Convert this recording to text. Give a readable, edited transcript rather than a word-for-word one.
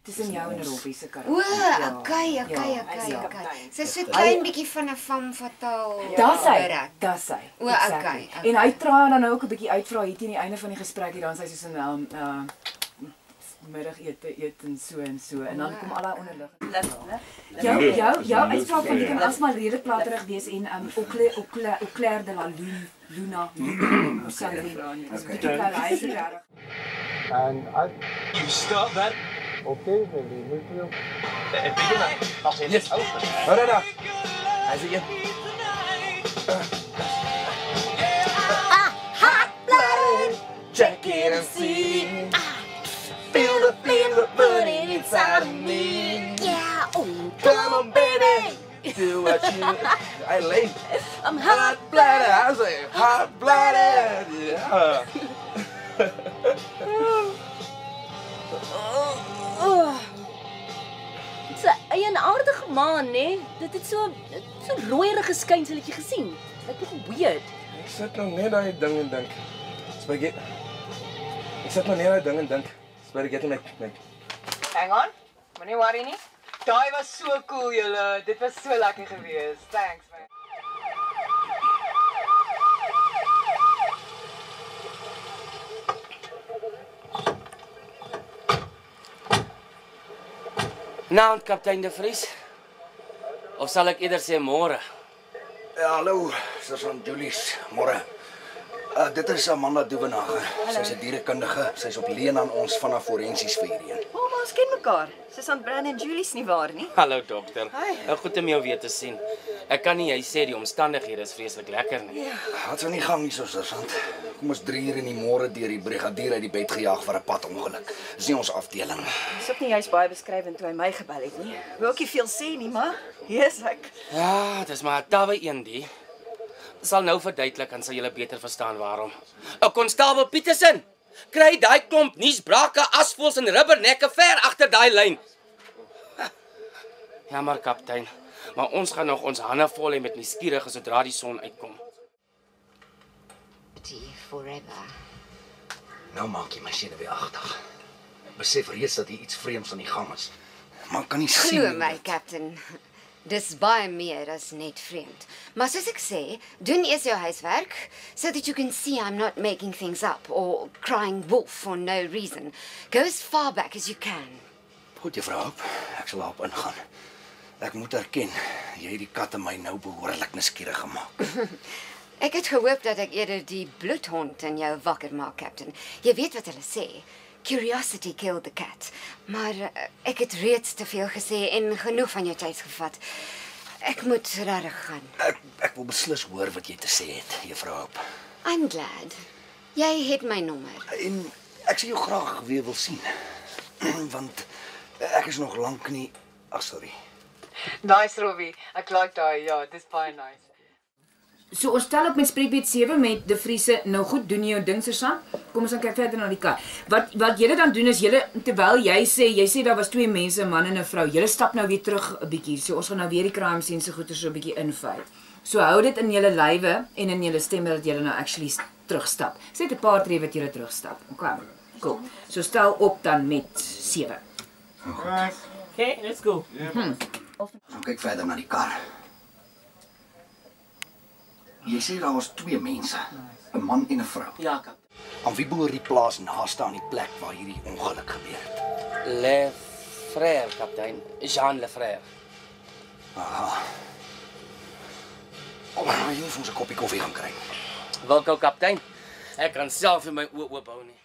Tussen jou en Robbie se karakter. O, okay. Sy is so klein bietjie van 'n femme fatale. Dis hy. O, okay. En hy traai dan nou ook 'n bietjie uitvra hier teen die einde van die gesprek hier dan sy soos 'n middagete eet en so en dan kom al daai onderlig. Jou uitspraak van jy kan alsmaar redelik platerig wees en au clair de la luna. And you start that. Okay, then we move to. Yes. No. As it hot-blooded, check it and see. Feel the flame burning inside of me. Yeah, Come on, baby, do what you. I late. I'm Hot-blooded. I say hot-blooded. Yeah. Sy 'n aardige man, né? Dit het so rooierige skynselletjie gesien. Dit is weird. Ek sit nou net daai ding en dink. Spaghetti. Ek sit nou net daai ding en dink. Spaghetti met. Hang on. Moenie worry nie. Daai was so cool julle. Dit was so lekker geweest. Thanks man. Nou, kaptein De Vries. Of sal ek eerder sê môre? Ja, hallo, Sergeant Julius, môre. Dit is Amanda Duvenage. Sy's 'n dierekundige. Sy's op leen aan ons vanaf forensies vir hierheen. Maar ons ken mekaar. Susan Brandon Julius nie waar nie? Hallo dokter. Goed om jou weer te sien. Ek kan nie jy sê die omstandighede is vreeslik lekker nie. Ja, wat sou nie gang nie so, Sergeant. Kom ons 3 uur in die môre deur die brigadier uit die bed gejaag vir 'n padongeluk. Dis nie ons afdeling. Dis ook nie juist baie beskrywend toe hy my gebel het nie. Wil ook nie veel sê nie, maar hier is ek. Ja, dis maar 'n tawe een die. Sal nou verduidelik en sal julle beter verstaan waarom. 'n Konstabel Petersen, kry daai klomp nuusbrake, asvoels en rubbernekke ver agter daai lyn. Ja, maar kaptein, maar ons gaan nog ons hande vol hê met nuuskierige sodra die son uitkom. Forever. Nou maak jy my senuweeagtig. Besef reeds dat hier iets vreemds aan die gang is. Maar kan nie sien. Glo my, Captain. Dis baie meer as net vreemd. Maar soos ek sê, doen eers jou huiswerk, so that you can see I'm not making things up or crying wolf for no reason. Go as far back as you can. Goed, juffrou Hoop. Ek sal daarop ingaan. Ek moet erken, jy het die kat in my nou behoorlik nuuskierig gemaak. Ek het gehoop dat ek eerder die bloedhond in jou wakker maak, Captain. Jy weet wat hulle sê. Curiosity killed the cat. Maar ek het reeds te veel gesê en genoeg van jou tyd gevat. Ek moet regtig gaan. Ek wil beslis hoor wat jy te sê het, juffrou Hoop. I'm glad. Jy het my nommer. En ek sal jou graag weer wil sien. Want ek is nog lank nie. Sorry. Nice Robbie. Ek like daai. Ja, dis baie nice. So ons stel op met Spreekbed 7 met De Vries. Nou goed, doen jy jou ding Sergeant. Kom ons dan kyk verder na die kar. Wat julle dan doen is julle terwyl jy sê daar was 2 mense, 'n man en 'n vrou. Julle stap nou weer terug 'n bietjie. So ons gaan nou weer die crime scene se goeie so 'n bietjie invul. So hou dit in julle lywe en in julle stemme dat julle nou actually terugstap. Sê 'n paar tree wat julle terugstap. Okay. Cool. So stel op dan met 7. Okay, let's go. Ons kyk verder na die kar. Jy sê daar was 2 mense, 'n man en 'n vrou. Ja, kaptein. Aan wie behoort die plaas naaste aan die plek waar hierdie ongeluk gebeur het? Le Frère, kaptein. Jean Le Frère. Aha. Maar jy moet ons 'n koppie koffie gaan kry. Welkom kaptein. Ek kan self in my oë oop hou nie.